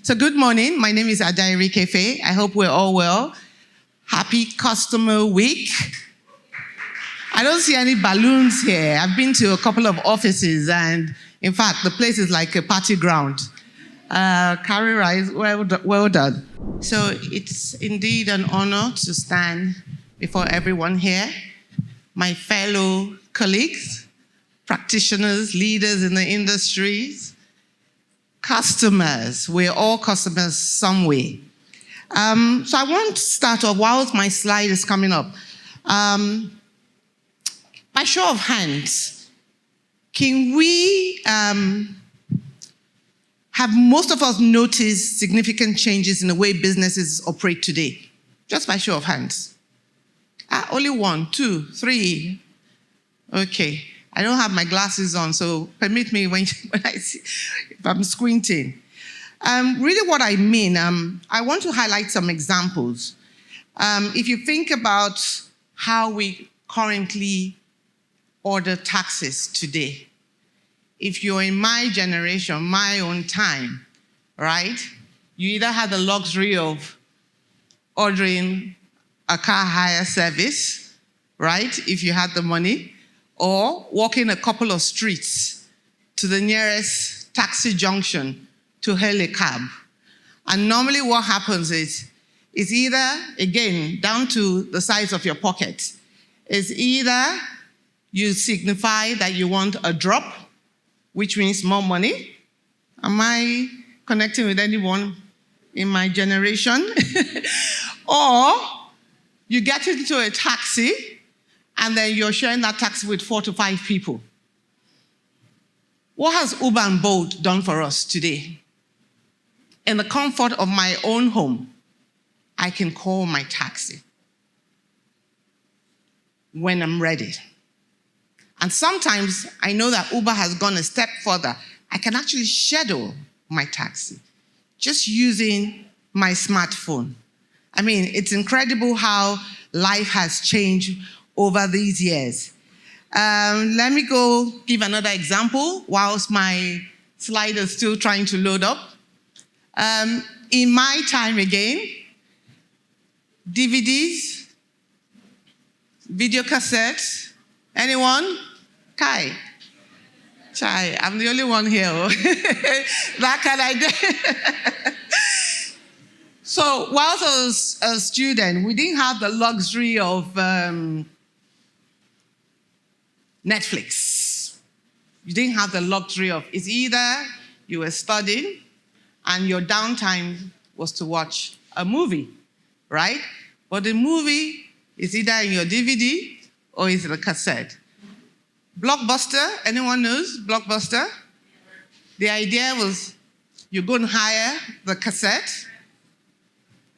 So good morning. My name is Irikefe. I hope we're all well. Happy Customer Week. I don't see any balloons here. I've been to a couple of offices, and in fact, the place is like a party ground. Cowrywise, well done. So it's indeed an honor to stand before everyone here, my fellow colleagues, practitioners, leaders in the industries, customers. We're all customers some way. So I want to start off, whilst my slide is coming up. By show of hands, can we have most of us noticed significant changes in the way businesses operate today? Just by show of hands. Only 1, 2, 3. Okay. I don't have my glasses on, so permit me when I see, if I'm squinting. Really what I mean, I want to highlight some examples. If you think about how we currently order taxis today, if you're in my generation, my own time, right, you either had the luxury of ordering a car hire service, right, if you had the money, or walking a couple of streets to the nearest taxi junction to hail a cab. And normally what happens is either, again, down to the size of your pocket, is either you signify that you want a drop, which means more money. Am I connecting with anyone in my generation? Or you get into a taxi, and then you're sharing that taxi with 4 to 5 people. What has Uber and Bolt done for us today? In the comfort of my own home, I can call my taxi when I'm ready. And sometimes I know that Uber has gone a step further. I can actually schedule my taxi just using my smartphone. I mean, it's incredible how life has changed over these years. Let me go give another example whilst my slide is still trying to load up. In my time again, DVDs, video cassettes, anyone? Kai? Chai, I'm the only one here. That can I do? So whilst I was a student, we didn't have the luxury of Netflix. You didn't have the luxury of, it's either you were studying and your downtime was to watch a movie, right? But the movie is either in your DVD or is in a cassette. Blockbuster, anyone knows Blockbuster? The idea was you go and hire the cassette,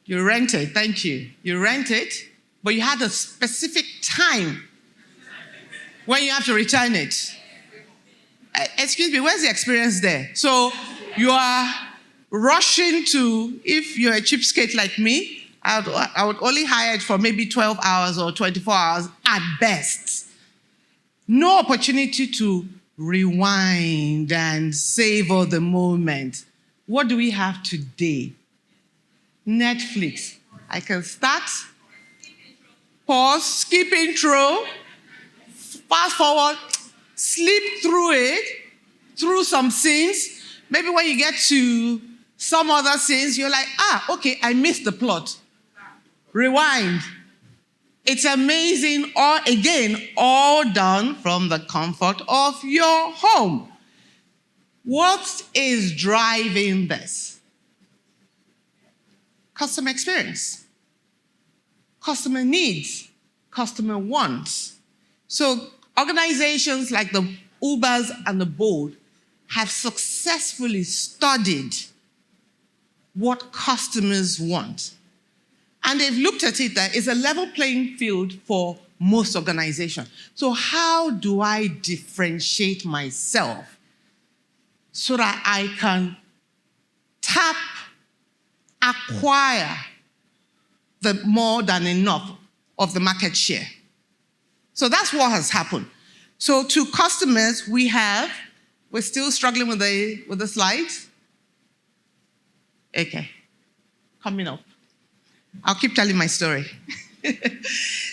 you rent it, thank you. You rent it, but you had a specific time when you have to return it. Excuse me, where's the experience there? So you are rushing to, if you're a cheapskate like me, I would only hire it for maybe 12 hours or 24 hours at best. No opportunity to rewind and savor the moment. What do we have today? Netflix. I can start, pause, skip intro, fast forward, sleep through it, through some scenes. Maybe when you get to some other scenes, you're like, okay, I missed the plot. Rewind. It's amazing, or again, all done from the comfort of your home. What is driving this? Customer experience, customer needs, customer wants. So organizations like the Ubers and the Bolt have successfully studied what customers want. And they've looked at it that it's a level playing field for most organizations. So how do I differentiate myself so that I can acquire the more than enough of the market share? So that's what has happened. So to customers, we're still struggling with the slides. Okay, coming up. I'll keep telling my story.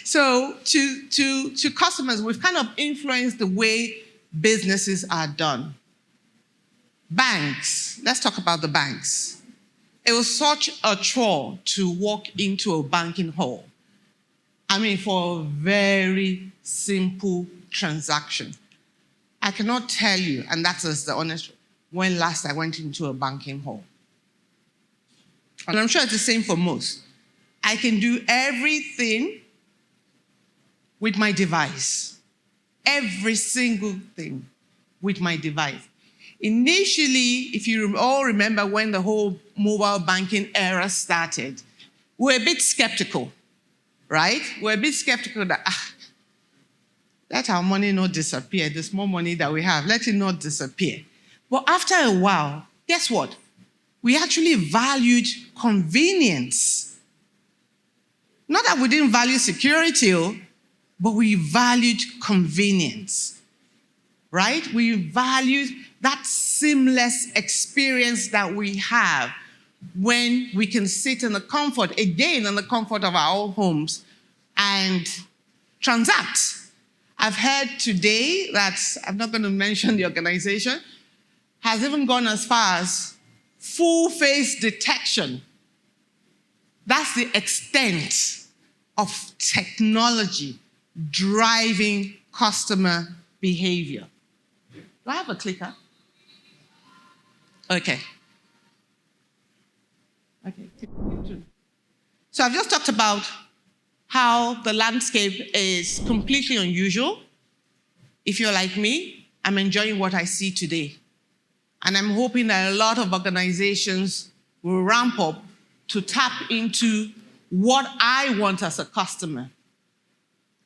So to customers, we've kind of influenced the way businesses are done. Banks, let's talk about the banks. It was such a chore to walk into a banking hall. I mean, for a very simple transaction. I cannot tell you, and that's just the honest truth, when last I went into a banking hall. And I'm sure it's the same for most. I can do everything with my device. Every single thing with my device. Initially, if you all remember when the whole mobile banking era started, we were a bit skeptical, right? We're a bit skeptical that, let our money not disappear, the small money that we have, let it not disappear. But after a while, guess what? We actually valued convenience. Not that we didn't value security, but we valued convenience, right? We valued that seamless experience that we have when we can sit in the comfort, again, in the comfort of our own homes and transact. I've heard today that, I'm not going to mention the organization, has even gone as far as full face detection. That's the extent of technology driving customer behavior. Do I have a clicker? Okay. So I've just talked about how the landscape is completely unusual. If you're like me, I'm enjoying what I see today. And I'm hoping that a lot of organizations will ramp up to tap into what I want as a customer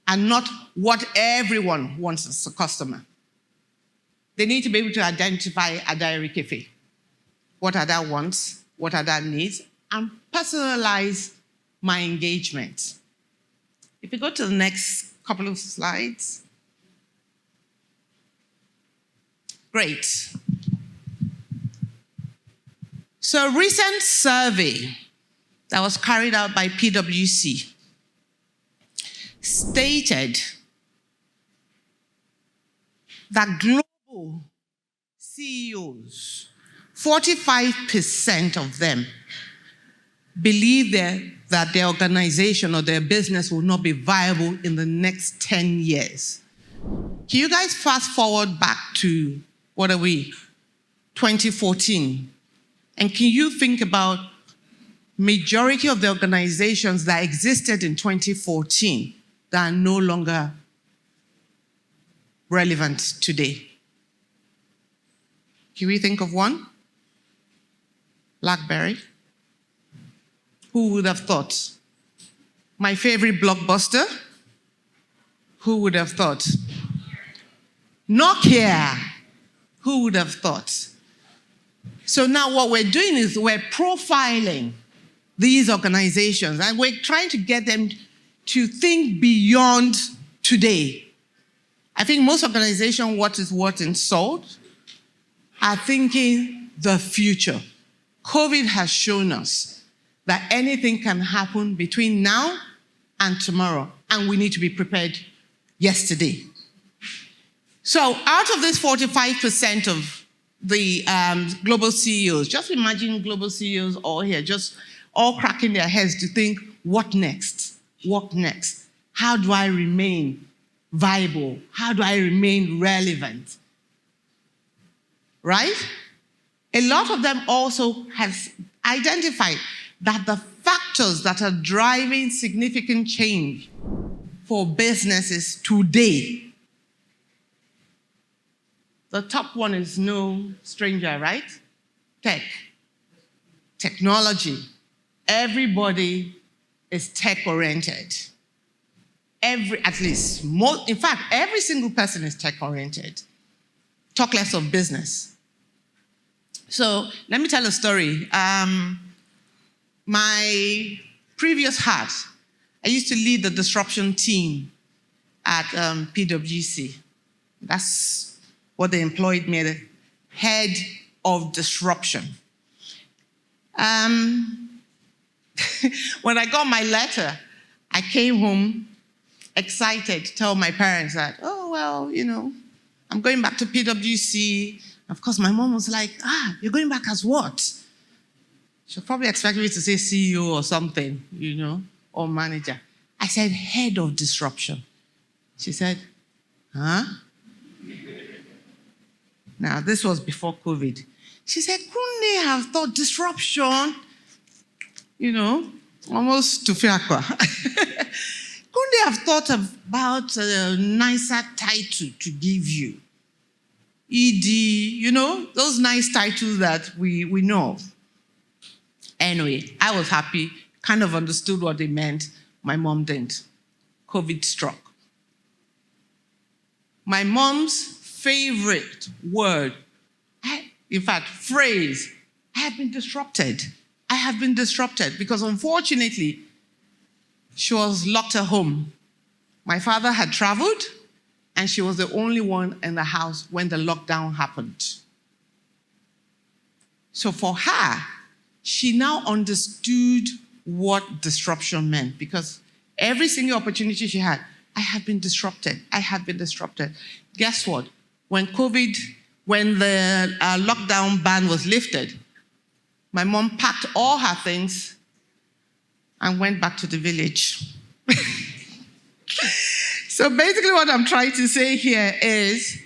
and not what everyone wants as a customer. They need to be able to identify at Irikefe. What are their wants? What are their needs? And personalize my engagement. If you go to the next couple of slides. Great. So a recent survey that was carried out by PwC stated that global CEOs, 45% of them believe that their organization or their business will not be viable in the next 10 years. Can you guys fast forward back to, 2014? And can you think about majority of the organizations that existed in 2014 that are no longer relevant today? Can we think of one? BlackBerry. Who would have thought? My favorite Blockbuster. Who would have thought? Nokia. Who would have thought? So now what we're doing is we're profiling these organizations and we're trying to get them to think beyond today. I think most organizations, what is what in salt, are thinking the future. COVID has shown us that anything can happen between now and tomorrow, and we need to be prepared yesterday. So out of this 45% of the global CEOs, just imagine global CEOs all here, just all cracking their heads to think, what next? What next? How do I remain viable? How do I remain relevant? Right? A lot of them also have identified that the factors that are driving significant change for businesses today, the top one is no stranger, right? Tech, technology. Everybody is tech-oriented. In fact, every single person is tech-oriented. Talk less of business. So let me tell a story. My previous hat, I used to lead the disruption team at PwC. That's what they employed me, the head of disruption. When I got my letter, I came home excited to tell my parents that, oh, well, I'm going back to PwC. Of course, my mom was like, you're going back as what? She'll probably expect me to say CEO or something, or manager. I said, head of disruption. She said, huh? Now, this was before COVID. She said, couldn't they have thought disruption? Almost to Fiakwa. Couldn't they have thought about a nicer title to give you? ED, those nice titles that we know. Anyway, I was happy, kind of understood what they meant. My mom didn't. COVID struck. My mom's favorite word, phrase, I have been disrupted. I have been disrupted because unfortunately, she was locked at home. My father had traveled and she was the only one in the house when the lockdown happened. So for her, she now understood what disruption meant because every single opportunity she had, I have been disrupted. I have been disrupted. Guess what? When the lockdown ban was lifted, my mom packed all her things and went back to the village. So basically what I'm trying to say here is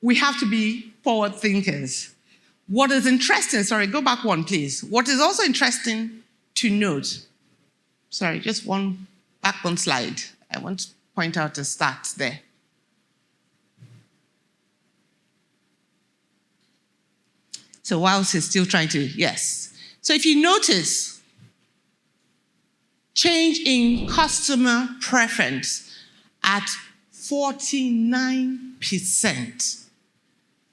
we have to be forward thinkers. What is interesting, go back one, please. What is also interesting to note, just back one slide. I want to point out a stat there. So whilst he's still trying to, yes. So if you notice, change in customer preference at 49%.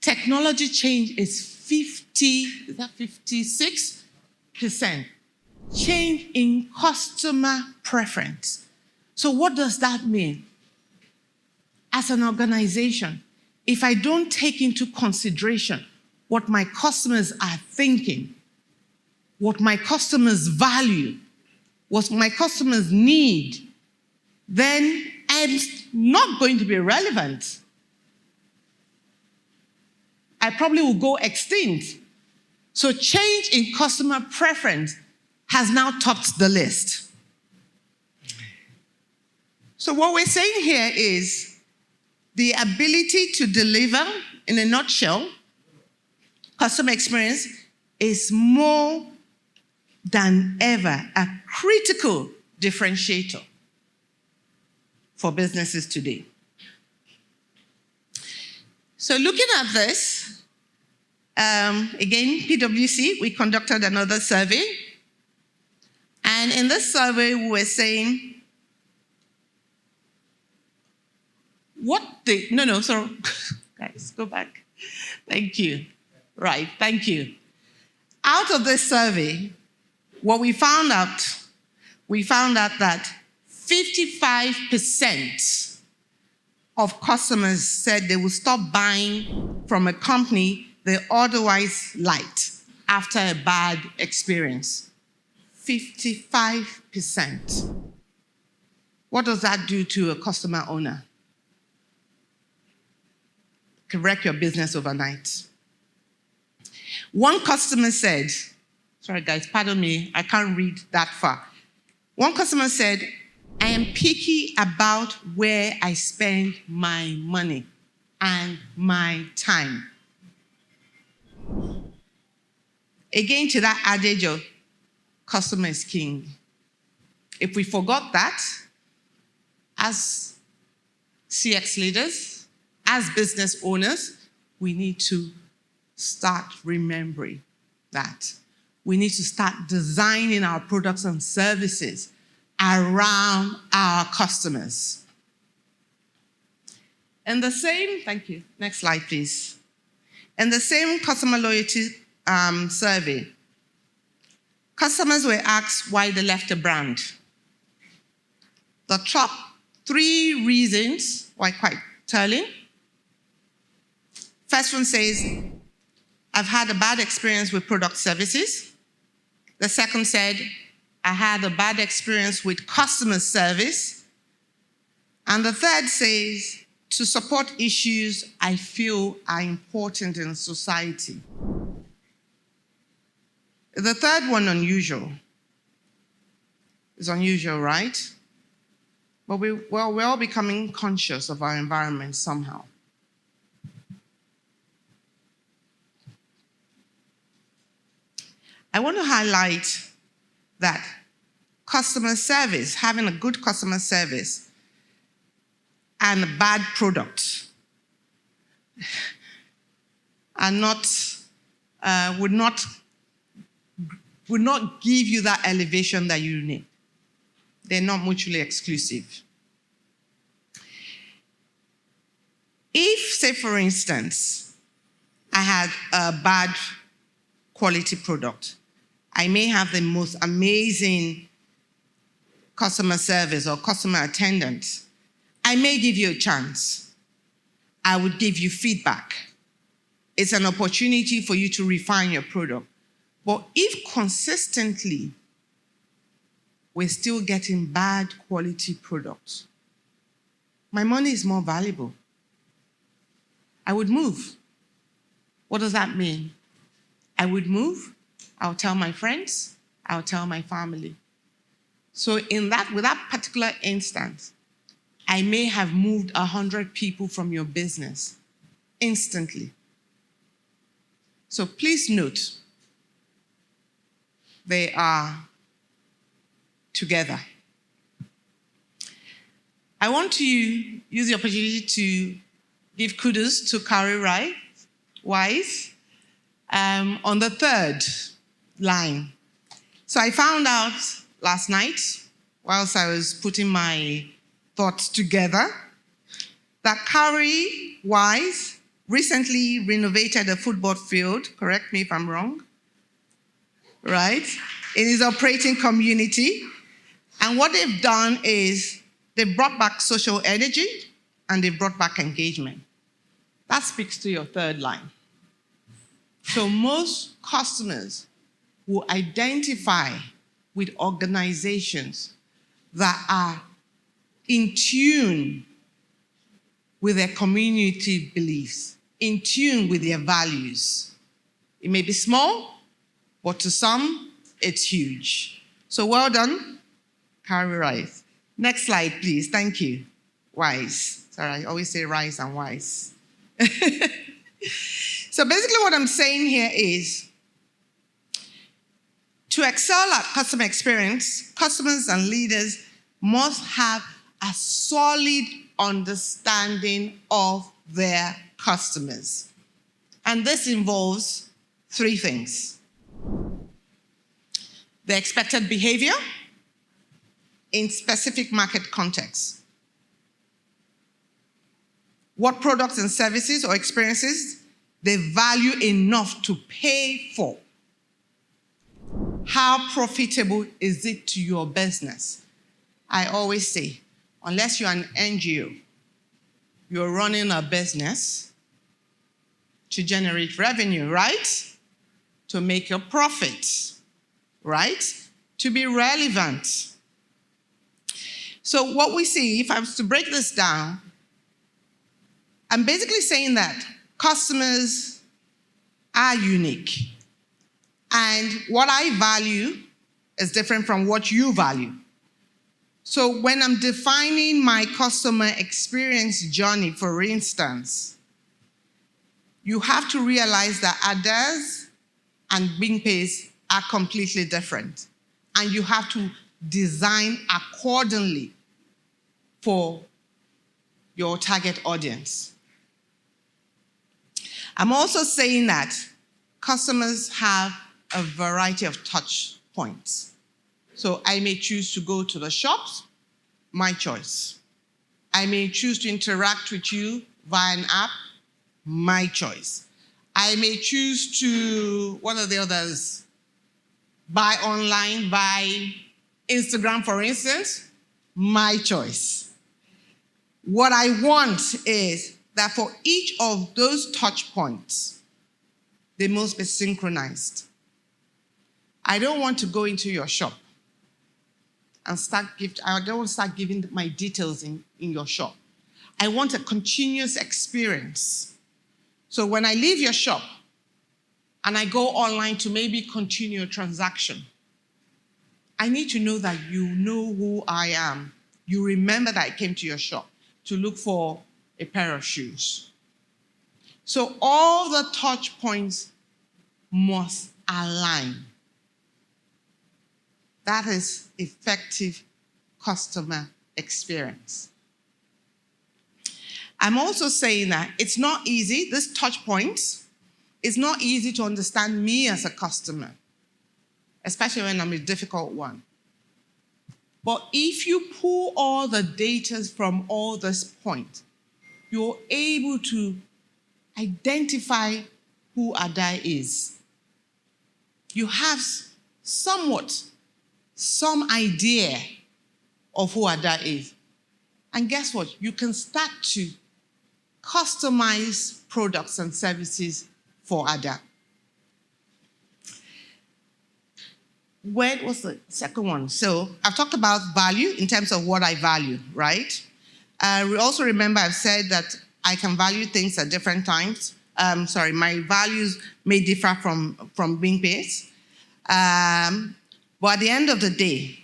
Technology change is 56%. Change in customer preference. So what does that mean? As an organization, if I don't take into consideration what my customers are thinking, what my customers value, what my customers need, then I'm not going to be relevant. I probably will go extinct. So change in customer preference has now topped the list. So what we're saying here is the ability to deliver, in a nutshell, customer experience is more than ever a critical differentiator for businesses today. So looking at this, again, PwC, we conducted another survey. And in this survey, we were saying, guys, go back. Thank you. Right, thank you. Out of this survey, what we found out that 55% of customers said they will stop buying from a company they otherwise liked after a bad experience. 55%. What does that do to a customer owner? It can wreck your business overnight. One customer said, sorry guys, pardon me, I can't read that far. One customer said, I am picky about where I spend my money and my time. Again, to that adage of customer is king. If we forgot that, as CX leaders, as business owners, we need to start remembering that. We need to start designing our products and services around our customers. And the same, thank you, next slide please. In the same customer loyalty survey, customers were asked why they left a brand. The top 3 reasons were quite telling. First one says, I've had a bad experience with product services. The second said, I had a bad experience with customer service. And the third says, to support issues I feel are important in society. The third one, unusual. It's unusual, right? But we're all becoming conscious of our environment somehow. I want to highlight that customer service, having a good customer service and a bad product are would not give you that elevation that you need. They're not mutually exclusive. If, say for instance, I had a bad quality product, I may have the most amazing customer service or customer attendant. I may give you a chance. I would give you feedback. It's an opportunity for you to refine your product. But if consistently we're still getting bad quality products, my money is more valuable. I would move. What does that mean? I would move. I'll tell my friends. I'll tell my family. So with that particular instance, I may have moved 100 people from your business instantly. So please note, they are together. I want to use the opportunity to give kudos to Cowrywise on the third line. So I found out last night, whilst I was putting my thoughts together, that Cowrywise recently renovated a football field, correct me if I'm wrong, right, in its operating community. And what they've done is they've brought back social energy and they've brought back engagement. That speaks to your third line. So most customers will identify with organizations that are in tune with their community beliefs, in tune with their values. It may be small, but to some, it's huge. So well done, Cowrywise. Next slide, please. Thank you. Wise. Sorry, I always say rise and wise. So basically what I'm saying here is, to excel at customer experience, customers and leaders must have a solid understanding of their customers. And this involves three things: the expected behavior in specific market contexts, what products and services or experiences they value enough to pay for, how profitable is it to your business. I always say, unless you're an NGO, you're running a business to generate revenue, right? To make a profit, right? To be relevant. So what we see, if I was to break this down, I'm basically saying that customers are unique. And what I value is different from what you value. So when I'm defining my customer experience journey, for instance, you have to realize that Ada's and Bingpe's are completely different. And you have to design accordingly for your target audience. I'm also saying that customers have a variety of touch points. So I may choose to go to the shops, my choice. I may choose to interact with you via an app, my choice. I may choose to, what are the others? Buy online, buy Instagram, for instance, my choice. What I want is that for each of those touch points, they must be synchronized. I don't want to go into your shop and I don't want to start giving my details in your shop. I want a continuous experience. So when I leave your shop and I go online to maybe continue a transaction, I need to know that you know who I am. You remember that I came to your shop to look for a pair of shoes. So all the touch points must align. That is effective customer experience. I'm also saying that it's not easy, this touch points, it's not easy to understand me as a customer, especially when I'm a difficult one. But if you pull all the data from all these points, you're able to identify who Ada is. You have some idea of who Ada is. And guess what? You can start to customize products and services for Ada. Where was the second one? So I've talked about value in terms of what I value, right? We also remember I've said that I can value things at different times. My values may differ from being paid. But at the end of the day,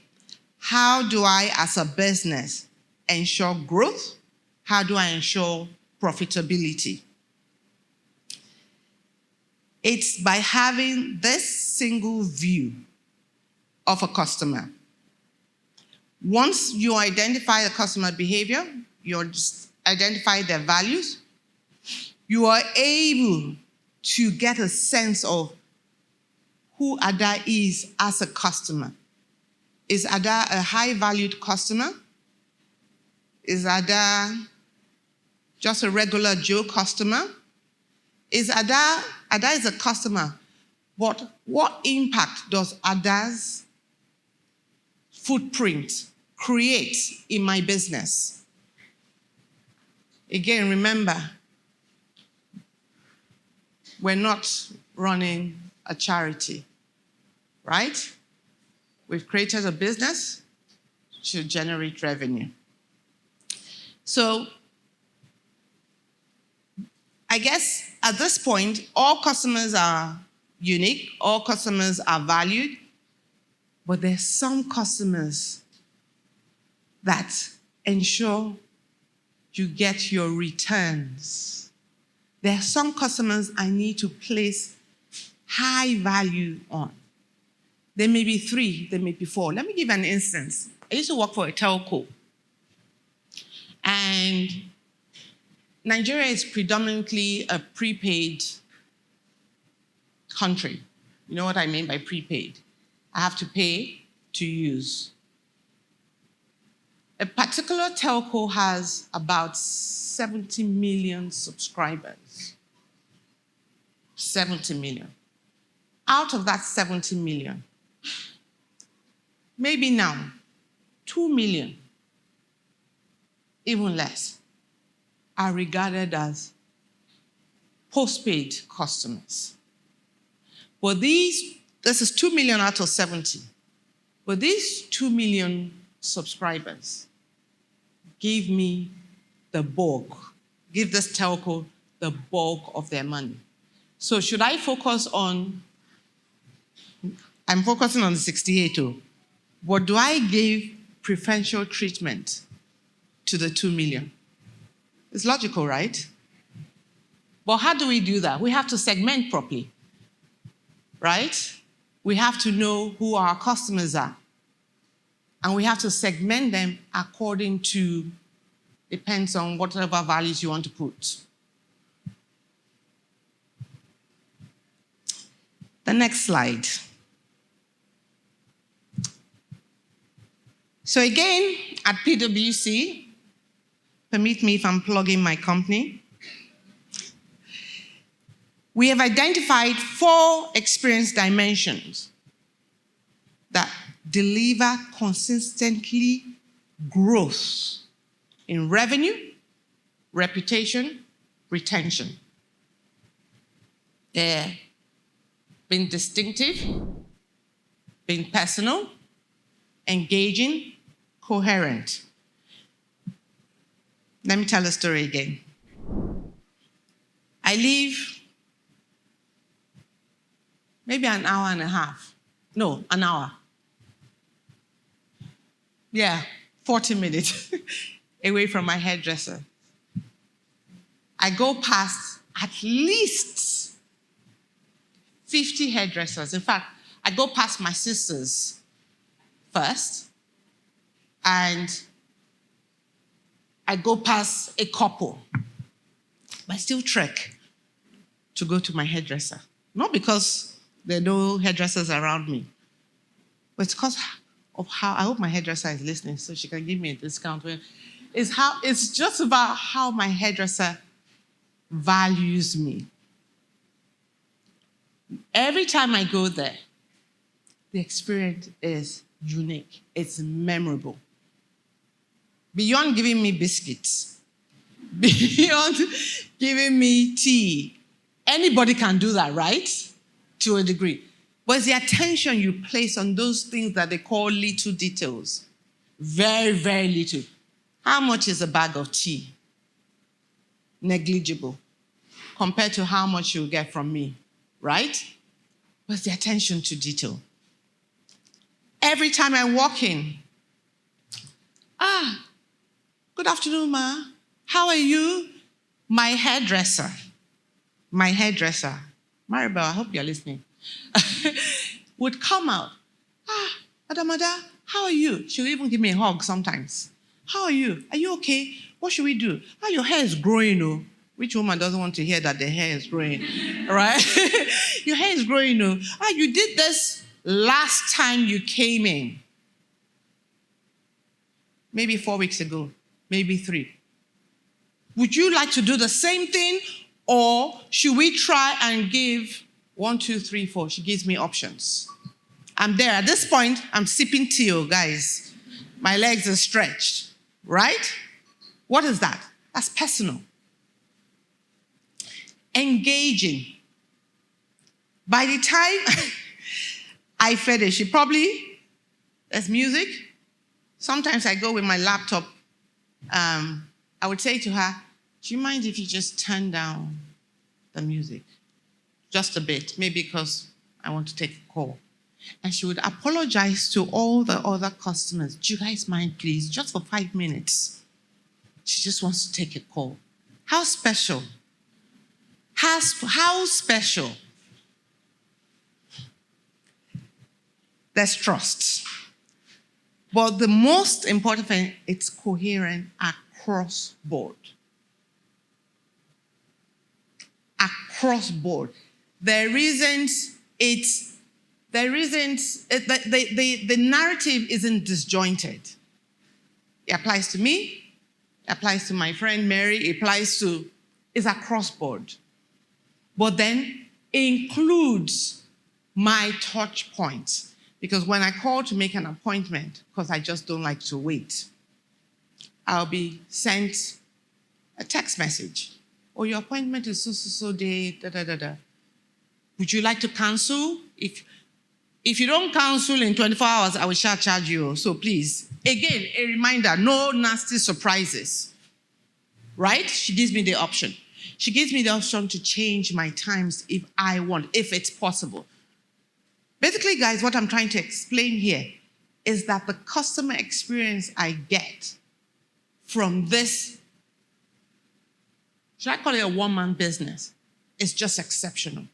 how do I, as a business, ensure growth? How do I ensure profitability? It's by having this single view of a customer. Once you identify the customer behavior, you identify their values, you are able to get a sense of who Ada is as a customer. Is Ada a high-valued customer? Is Ada just a regular Joe customer? Is Ada is a customer, but what impact does Ada's footprint create in my business? Again, remember, we're not running a charity, right? We've created a business to generate revenue. So I guess at this point, all customers are unique, all customers are valued, but there's some customers that ensure you get your returns. There are some customers I need to place high value on. There may be 3, there may be 4. Let me give an instance. I used to work for a telco. And Nigeria is predominantly a prepaid country. You know what I mean by prepaid? I have to pay to use. A particular telco has about 70 million subscribers. 70 million. Out of that 70 million, maybe now, 2 million, even less, are regarded as postpaid customers. But this is 2 million out of 70. But these 2 million subscribers give me the bulk, give this telco the bulk of their money. So should I focus on, I'm focusing on the 68, but do I give preferential treatment to the 2 million? It's logical, right? But how do we do that? We have to segment properly, right? We have to know who our customers are. And we have to segment them according to, depends on whatever values you want to put. The next slide. So again, at PwC, permit me if I'm plugging my company, we have identified 4 experience dimensions that deliver consistently growth in revenue, reputation, retention. They're being distinctive, being personal, engaging, coherent. Let me tell a story again. I leave maybe an hour and a half. No, an hour. Yeah, 40 minutes away from my hairdresser. I go past at least 50 hairdressers. In fact, I go past my sisters first, and I go past a couple. But I still trek to go to my hairdresser. Not because there are no hairdressers around me, but it's because of how, I hope my hairdresser is listening so she can give me a discount. It's just about how my hairdresser values me. Every time I go there, the experience is unique. It's memorable. Beyond giving me biscuits, beyond giving me tea, anybody can do that, right? To a degree. But it's the attention you place on those things that they call little details. Very, very little. How much is a bag of tea? Negligible compared to how much you'll get from me, right? But it's the attention to detail. Every time I walk in, good afternoon, ma. How are you? My hairdresser, Maribel, I hope you're listening, would come out. Madam, how are you? She'll even give me a hug sometimes. How are you? Are you okay? What should we do? Your hair is growing, oh. Which woman doesn't want to hear that their hair is growing, right? Your hair is growing, oh. You did this last time you came in. Maybe 4 weeks ago, maybe 3. Would you like to do the same thing, or should we try and give 1, 2, 3, 4? She gives me options. I'm there. At this point, I'm sipping tea, oh, guys. My legs are stretched, right? What is that? That's personal. Engaging. By the time I finish, there's music. Sometimes I go with my laptop. I would say to her, do you mind if you just turn down the music? Just a bit, maybe because I want to take a call. And she would apologize to all the other customers. Do you guys mind, please? Just for 5 minutes. She just wants to take a call. How special? How special? There's trust. But the most important thing, it's coherent across board. Across board. The narrative isn't disjointed. It applies to me, it applies to my friend Mary, it's across board. But then includes my touch points. Because when I call to make an appointment, because I just don't like to wait, I'll be sent a text message. Oh, your appointment is so day, da. Would you like to cancel? If you don't cancel in 24 hours, I will charge you. So please, again, a reminder, no nasty surprises. Right? She gives me the option. She gives me the option to change my times if I want, if it's possible. Basically, guys, what I'm trying to explain here is that the customer experience I get from this, should I call it a one-man business, is just exceptional.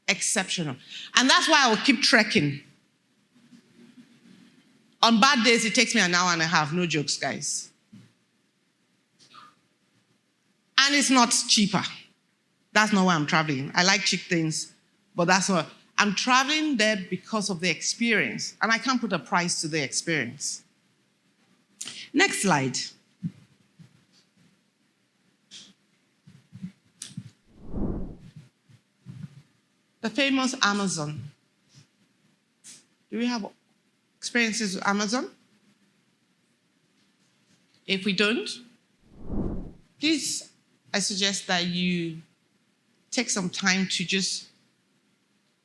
Exceptional. And that's why I will keep trekking. On bad days, it takes me an hour and a half. No jokes, guys. And it's not cheaper. That's not why I'm traveling. I like cheap things, but that's what I'm traveling there because of the experience. And I can't put a price to the experience. Next slide. The famous Amazon. Do we have experiences with Amazon? If we don't, please, I suggest that you take some time to just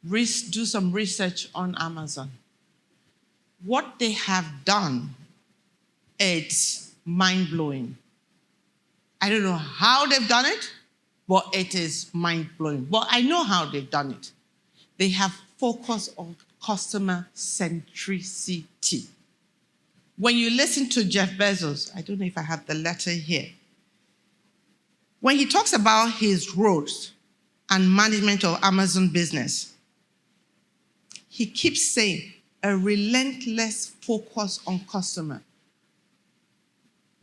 do some research on Amazon. What they have done, it's mind-blowing. I don't know how they've done it, but it is mind-blowing. But I know how they've done it. They have focused on customer centricity. When you listen to Jeff Bezos, I don't know if I have the letter here. When he talks about his growth and management of Amazon business, he keeps saying a relentless focus on customer.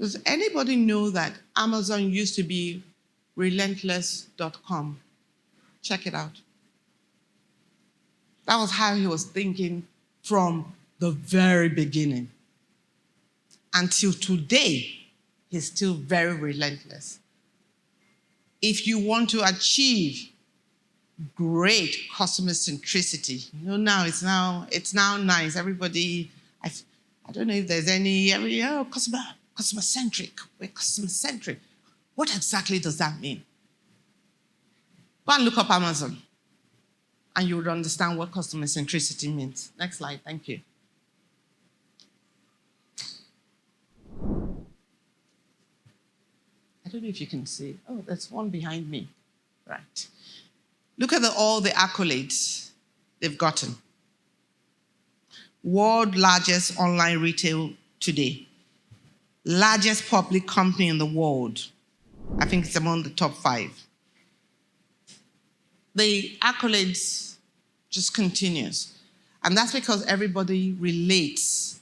Does anybody know that Amazon used to be relentless.com? Check it out. That was how he was thinking from the very beginning. Until today, he's still very relentless. If you want to achieve great customer centricity, now it's now nice. Everybody, I don't know if there's any customer centric. We're customer centric. What exactly does that mean? Go and look up Amazon, and you would understand what customer centricity means. Next slide, thank you. I don't know if you can see. Oh, there's one behind me. Right. Look at all the accolades they've gotten. World largest online retail today. Largest public company in the world. I think it's among the top 5. The accolades just continues. And that's because everybody relates.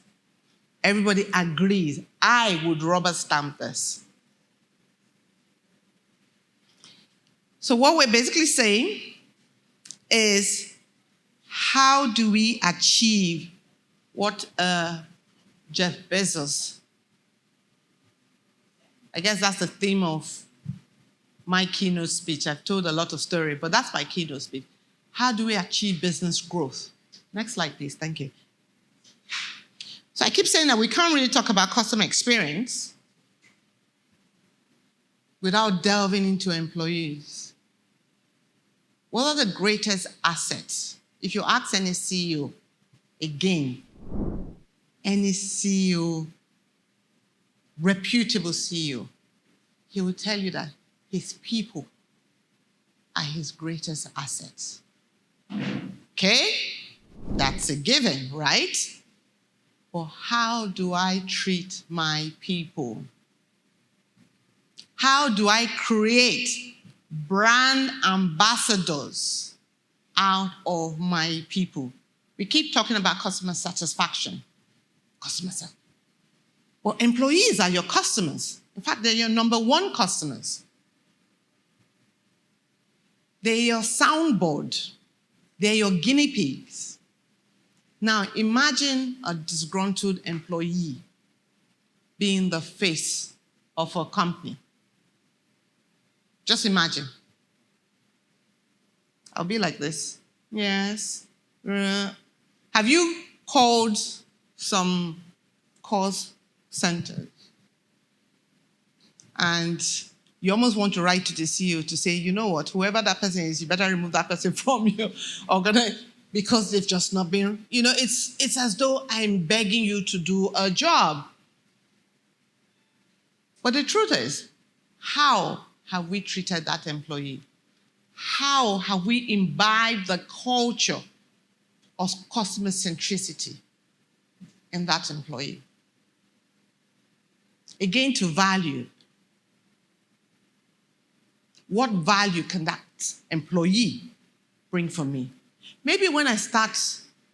Everybody agrees. I would rubber stamp this. So what we're basically saying is, how do we achieve what Jeff Bezos, I guess that's the theme of my keynote speech. I've told a lot of story, but that's my keynote speech. How do we achieve business growth? Next slide, please. Thank you. So I keep saying that we can't really talk about customer experience without delving into employees. What are the greatest assets? If you ask any CEO, again, any CEO, reputable CEO, he will tell you that his people are his greatest assets. Okay? That's a given, right? But how do I treat my people? How do I create brand ambassadors out of my people? We keep talking about customer satisfaction. Well, employees are your customers. In fact, they're your number 1 customers. They're your soundboard. They're your guinea pigs. Now, imagine a disgruntled employee being the face of a company. Just imagine. I'll be like this. Yes. Have you called some call centers and you almost want to write to the CEO to say, you know what, whoever that person is, you better remove that person from your because they've just not been, it's as though I'm begging you to do a job. But the truth is, how have we treated that employee? How have we imbibed the culture of customer centricity in that employee? Again, to value. What value can that employee bring for me? Maybe when I start,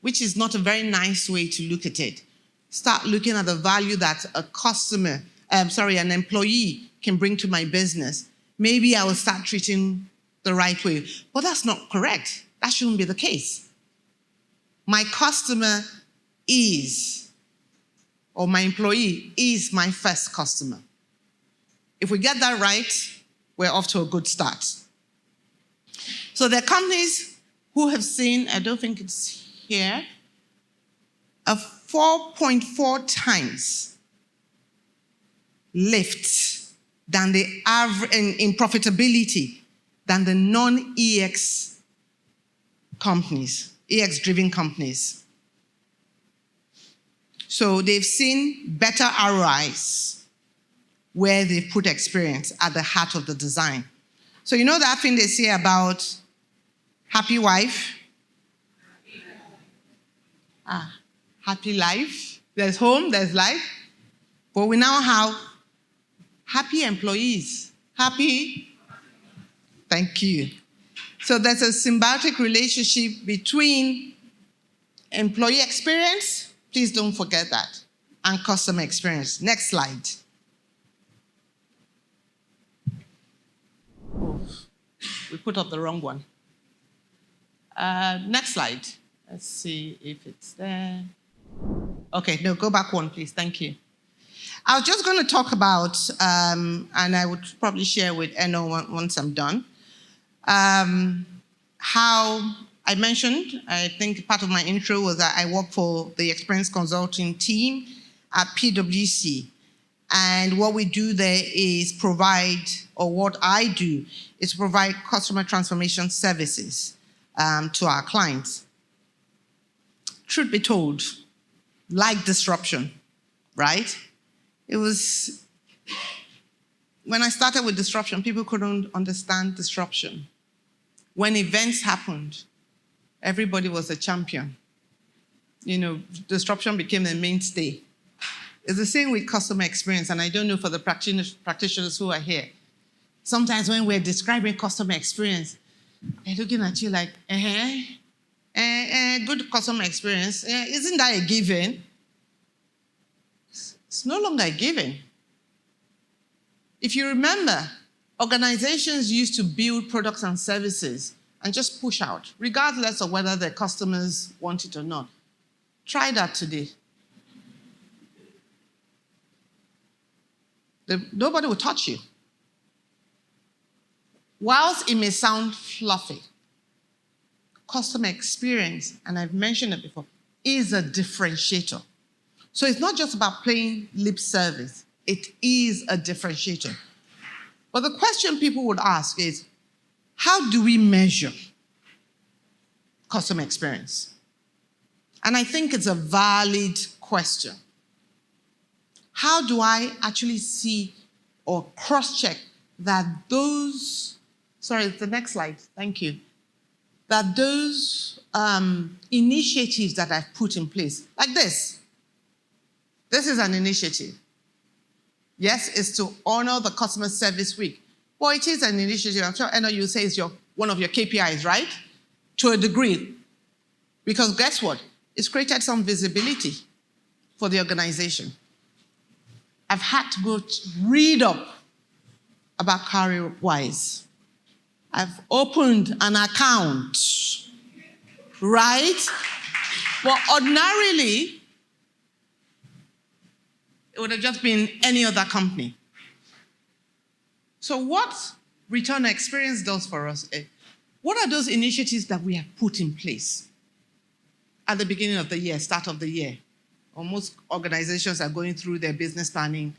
which is not a very nice way to look at it, start looking at the value that an employee can bring to my business, maybe I will start treating the right way. But that's not correct. That shouldn't be the case. My customer is, or my employee is my first customer. If we get that right, we're off to a good start. So there are companies who have seen, I don't think it's here, a 4.4 times lift than the average in profitability than the non-EX companies, EX-driven companies. So they've seen better ROIs where they've put experience at the heart of the design. So you know that thing they say about happy wife? Happy life. There's home, there's life. But we now have happy employees. Happy? Thank you. So there's a symbiotic relationship between employee experience, please don't forget that, and customer experience. Next slide. Oh, we put up the wrong one. Next slide. Let's see if it's there. Okay, no, go back one, please. Thank you. I was just going to talk about, and I would probably share with Eno once I'm done, how I mentioned, I think part of my intro was that I work for the experience consulting team at PwC. And what we do there is provide, or what I do, is provide customer transformation services to our clients. Truth be told, like disruption, right? It was, when I started with disruption, people couldn't understand disruption. When events happened, everybody was a champion. You know, disruption became the mainstay. It's the same with customer experience, and I don't know for the practitioners who are here. Sometimes when we're describing customer experience, they're looking at you like, good customer experience, isn't that a given? It's no longer a given. If you remember, organizations used to build products and services and just push out, regardless of whether their customers want it or not. Try that today. Nobody will touch you. Whilst it may sound fluffy, customer experience, and I've mentioned it before, is a differentiator. So it's not just about playing lip service. It is a differentiator. But the question people would ask is, how do we measure customer experience? And I think it's a valid question. How do I actually see or cross-check that those, sorry, the next slide, thank you, that those initiatives that I've put in place, like this is an initiative. Yes, it's to honor the Customer Service Week. Well, it is an initiative. I'm sure Eno, you say it's one of your KPIs, right? To a degree. Because guess what? It's created some visibility for the organization. I've had to go read up about Cowrywise. I've opened an account, right? But ordinarily, it would have just been any other company. So what Return Experience does for us is, what are those initiatives that we have put in place at the beginning of the year, start of the year? Or most organizations are going through their business planning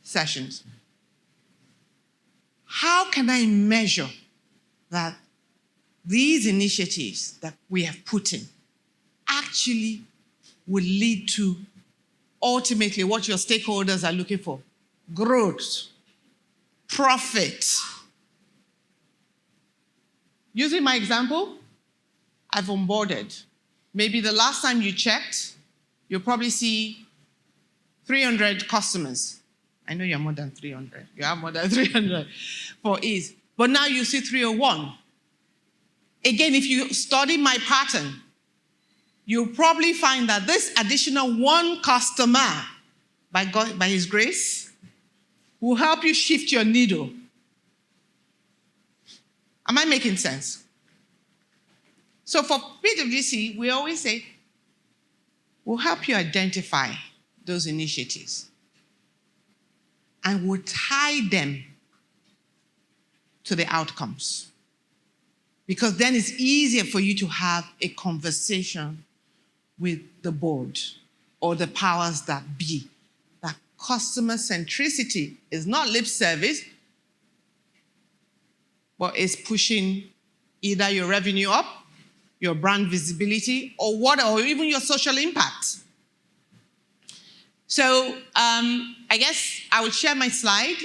sessions. How can I measure that these initiatives that we have put in actually will lead to ultimately what your stakeholders are looking for? Growth, profit. Using my example, I've onboarded. Maybe the last time you checked, you'll probably see 300 customers. I know you're more than 300. You have more than 300 for ease. But now you see 301. Again, if you study my pattern, you'll probably find that this additional one customer, by God, by His grace, will help you shift your needle. Am I making sense? So for PwC, we always say, we'll help you identify those initiatives. And we'll tie them to the outcomes. Because then it's easier for you to have a conversation with the board or the powers that be. That customer centricity is not lip service, but is pushing either your revenue up, your brand visibility, or even your social impact. So I guess I would share my slide.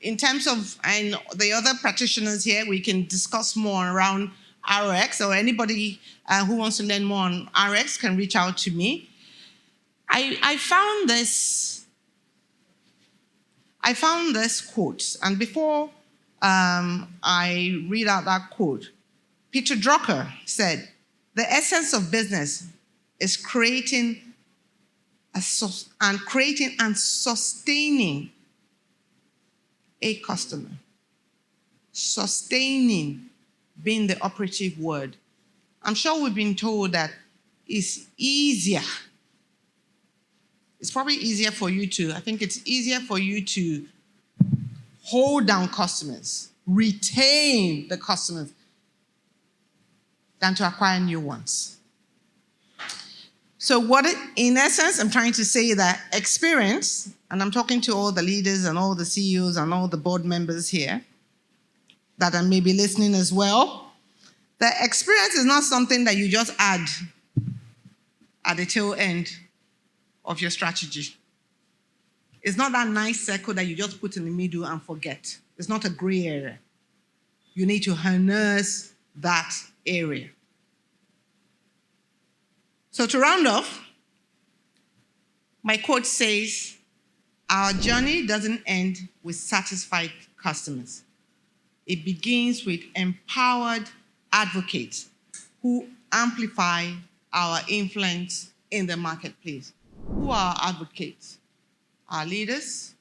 In terms of, and the other practitioners here, we can discuss more around RX, or anybody who wants to learn more on RX can reach out to me. I found this quote, and before I read out that quote, Peter Drucker said, "The essence of business is creating and sustaining a customer." Sustaining being the operative word. I'm sure we've been told that it's easier. It's probably easier for you to, I think it's easier for you to hold down customers, retain the customers, than to acquire new ones. So in essence, I'm trying to say that experience, and I'm talking to all the leaders and all the CEOs and all the board members here that are maybe listening as well, that experience is not something that you just add at the tail end of your strategy. It's not that nice circle that you just put in the middle and forget. It's not a gray area. You need to harness that area. So to round off, my quote says, "Our journey doesn't end with satisfied customers. It begins with empowered advocates who amplify our influence in the marketplace." Who are our advocates? Our leaders,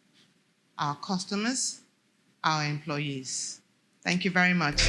our customers, our employees. Thank you very much.